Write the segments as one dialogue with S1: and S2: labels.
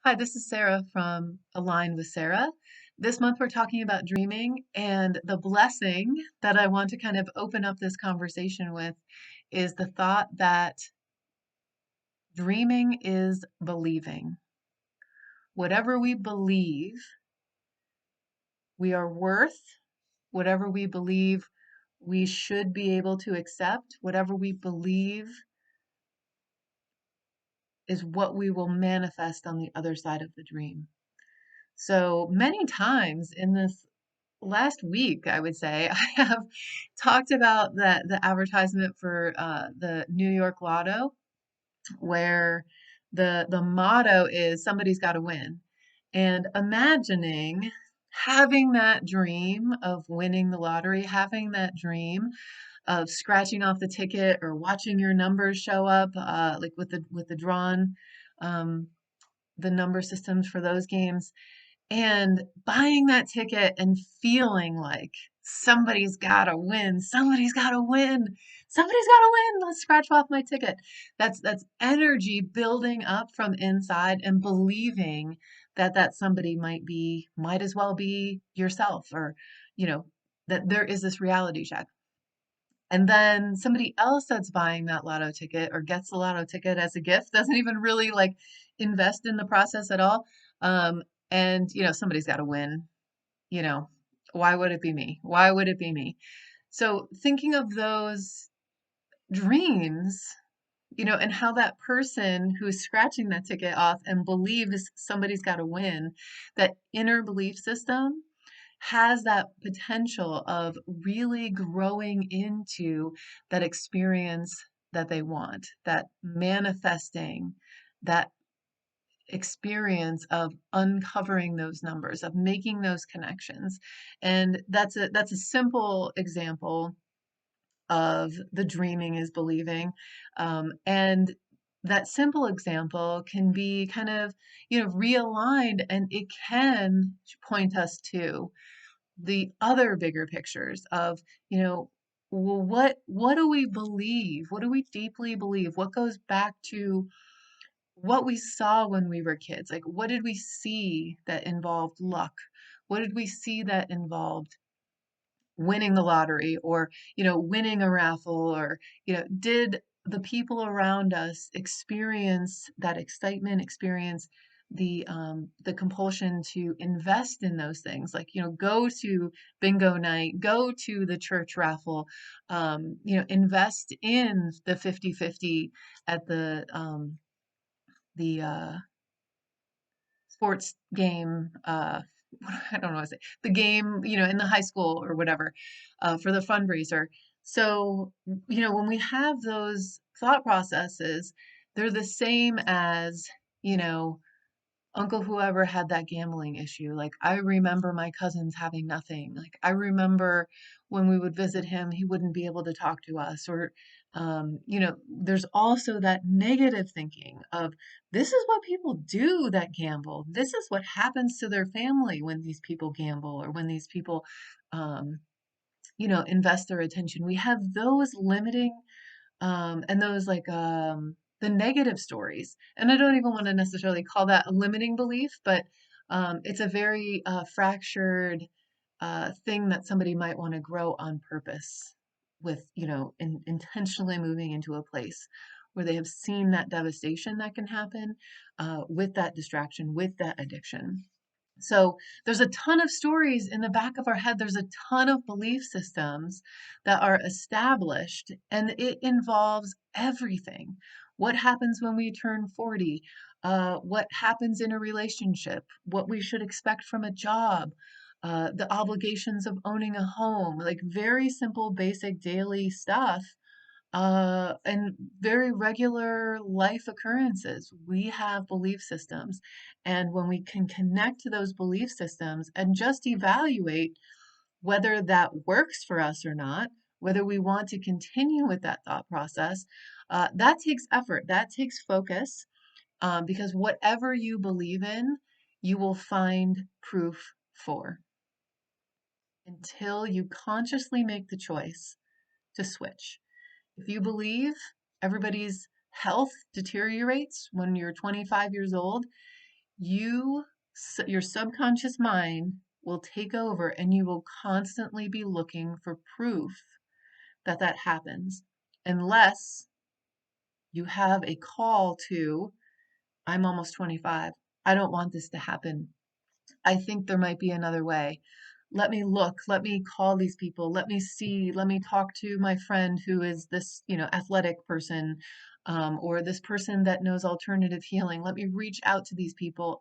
S1: Hi, this is Sarah from Align with Sarah. This month we're talking about dreaming, and the blessing that I want to kind of open up this conversation with is the thought that dreaming is believing. Whatever we believe we are worth, whatever we believe we should be able to accept, whatever we believe is what we will manifest on the other side of the dream. So many times in this last week, I would say, I have talked about the advertisement for the New York Lotto, where the motto is somebody's got to win. And imagining having that dream of winning the lottery, having that dream of scratching off the ticket or watching your numbers show up, like with the drawn um, the number systems for those games and buying that ticket and feeling like somebody's got to win, somebody's got to win, somebody's got to win. Let's scratch off my ticket. That's energy building up from inside and believing that somebody might as well be yourself, or you know that there is this reality check. And then somebody else that's buying that lotto ticket or gets the lotto ticket as a gift doesn't even really like invest in the process at all. Um, and somebody's got to win. You know, why would it be me? Why would it be me? So thinking of those dreams, and how that person who's scratching that ticket off and believes somebody's got to win, that inner belief system has that potential of really growing into that experience that they want, that manifesting, that experience of uncovering those numbers, of making those connections. And that's a simple example of the dreaming is believing. And that simple example can be kind of, realigned, and it can point us to the other bigger pictures of, well, what do we believe? What do we deeply believe? What goes back to what we saw when we were kids? Like, what did we see that involved luck? What did we see that involved winning the lottery, or, winning a raffle, or, did the people around us experience that excitement, experience the compulsion to invest in those things, like, go to bingo night, go to the church raffle, invest in the 50-50 at the sports game, I don't know what to say, the game, in the high school or whatever, for the fundraiser. So, when we have those thought processes, they're the same as, you know, Uncle whoever had that gambling issue. Like, I remember my cousins having nothing. Like, I remember when we would visit him, he wouldn't be able to talk to us. Or, there's also that negative thinking of this is what people do that gamble. This is what happens to their family when these people gamble, or when these people, um, invest their attention. We have those limiting and those like the negative stories. And I don't even want to necessarily call that a limiting belief, but it's a very fractured thing that somebody might want to grow on purpose with, intentionally moving into a place where they have seen that devastation that can happen with that distraction, with that addiction. So there's a ton of stories in the back of our head. There's a ton of belief systems that are established, and it involves everything. What happens when we turn 40? What happens in a relationship? What we should expect from a job? The obligations of owning a home, like very simple, basic daily stuff, and very regular life occurrences. We have belief systems. And when we can connect to those belief systems and just evaluate whether that works for us or not, whether we want to continue with that thought process, that takes effort, that takes focus, because whatever you believe in, you will find proof for until you consciously make the choice to switch. If you believe everybody's health deteriorates when you're 25 years old, you, your subconscious mind will take over and you will constantly be looking for proof that that happens, unless you have a call to, I'm almost 25. I don't want this to happen. I think there might be another way. Let me look, let me call these people, let me see, let me talk to my friend who is this, athletic person, or this person that knows alternative healing. Let me reach out to these people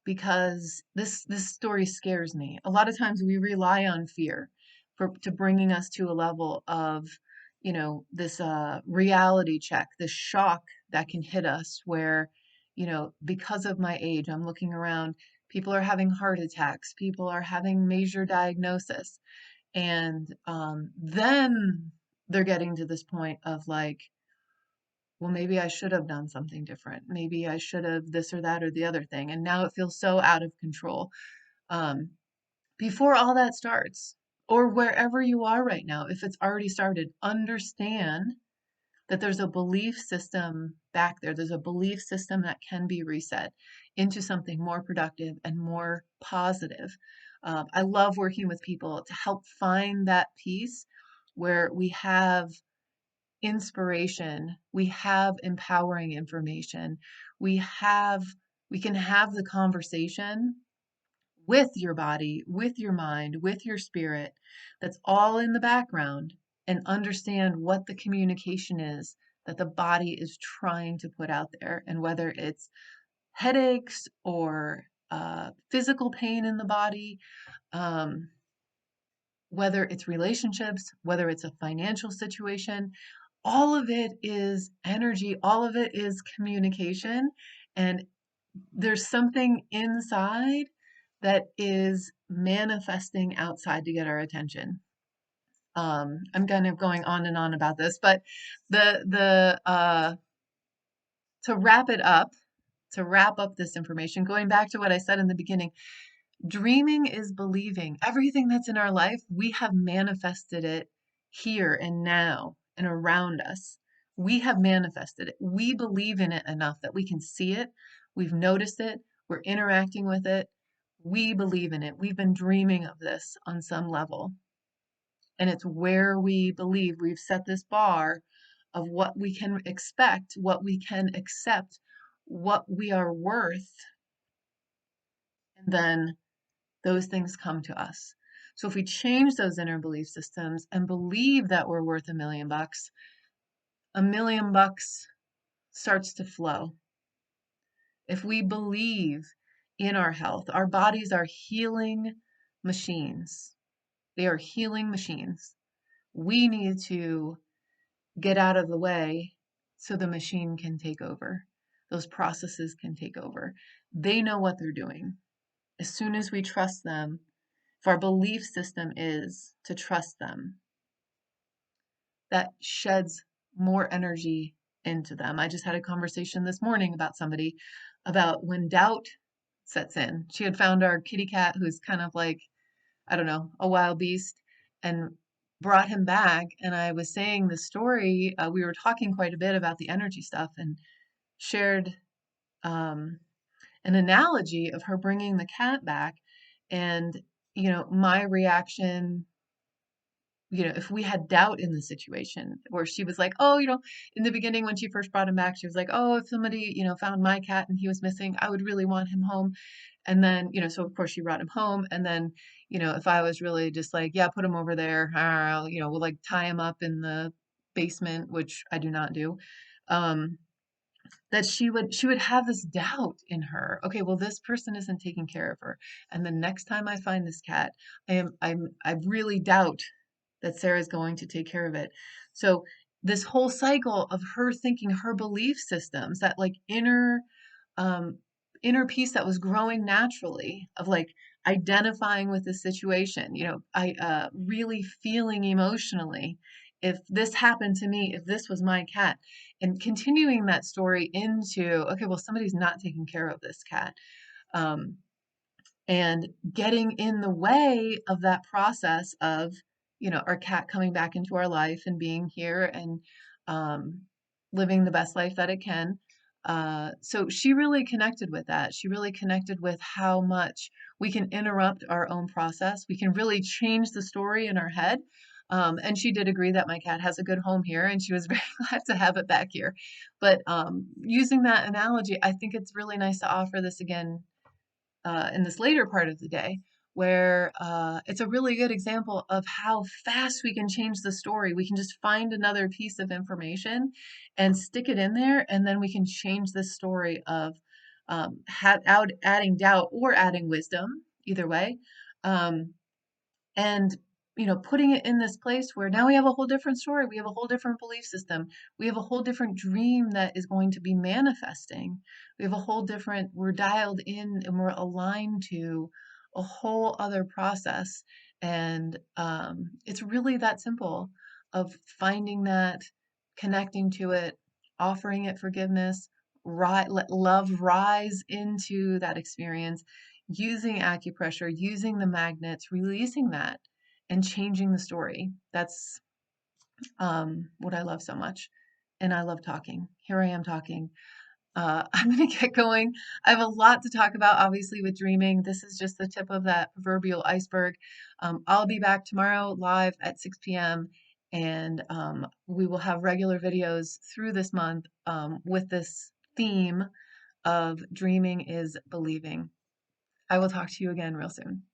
S1: because this story scares me. A lot of times we rely on fear to bringing us to a level of, this reality check, this shock that can hit us where, because of my age, I'm looking around. People are having heart attacks. People are having major diagnosis. And then they're getting to this point of like, well, maybe I should have done something different. Maybe I should have this or that or the other thing. And now it feels so out of control. Um, Before all that starts, or wherever you are right now, if it's already started, understand that there's a belief system back there. There's a belief system that can be reset into something more productive and more positive. I love working with people to help find that piece where we have inspiration, we have empowering information, we have we can have the conversation with your body, with your mind, with your spirit, that's all in the background, and understand what the communication is that the body is trying to put out there. And whether it's headaches or physical pain in the body, um, whether it's relationships, whether it's a financial situation, all of it is energy, all of it is communication. And there's something inside that is manifesting outside to get our attention. I'm kind of going on and on about this, but the to wrap it up, to wrap up this information, going back to what I said in the beginning, dreaming is believing. Everything that's in our life, we have manifested it here and now and around us. We have manifested it. We believe in it enough that we can see it. We've noticed it. We're interacting with it. We believe in it. We've been dreaming of this on some level. And it's where we believe we've set this bar of what we can expect, what we can accept, what we are worth. And then those things come to us. So if we change those inner belief systems and believe that we're worth $1 million starts to flow. If we believe in our health, our bodies are healing machines. They are healing machines. We need to get out of the way so the machine can take over. Those processes can take over. They know what they're doing. As soon as we trust them, if our belief system is to trust them, that sheds more energy into them. I just had a conversation this morning about somebody about when doubt sets in. She had found our kitty cat who's kind of like, I don't know, a wild beast, and brought him back. And I was saying the story, we were talking quite a bit about the energy stuff and shared um, an analogy of her bringing the cat back. And, my reaction, if we had doubt in the situation where she was like, oh, in the beginning when she first brought him back, she was like, oh, if somebody, found my cat and he was missing, I would really want him home. And then, so of course she brought him home. And then, if I was really just like, yeah, put him over there, we'll like tie him up in the basement, which I do not do. That she would have this doubt in her. Okay, well, this person isn't taking care of her. And the next time I find this cat, I really doubt that Sarah's going to take care of it. So this whole cycle of her thinking her belief systems, that like um, inner piece that was growing naturally of like identifying with the situation, I really feeling emotionally if this happened to me, if this was my cat, and continuing that story into, okay, well, somebody's not taking care of this cat. Um, and getting in the way of that process of, our cat coming back into our life and being here and um, living the best life that it can. So she really connected with that. She really connected with how much we can interrupt our own process. We can really change the story in our head. And she did agree that my cat has a good home here, and she was very glad to have it back here. But using that analogy, I think it's really nice to offer this again in this later part of the day, where it's a really good example of how fast we can change the story. We can just find another piece of information and stick it in there, and then we can change the story of adding doubt or adding wisdom, either way. Um, and putting it in this place where now we have a whole different story, we have a whole different belief system, we have a whole different dream that is going to be manifesting, we have a whole different, we're dialed in and we're aligned to a whole other process. And it's really that simple, of finding that, connecting to it, offering it forgiveness, let love rise into that experience, using acupressure, using the magnets, releasing that, and changing the story. That's what I love so much. And I love talking. Here I am talking. I'm going to get going. I have a lot to talk about, obviously, with dreaming. This is just the tip of that proverbial iceberg. I'll be back tomorrow live at 6 p.m. And we will have regular videos through this month with this theme of dreaming is believing. I will talk to you again real soon.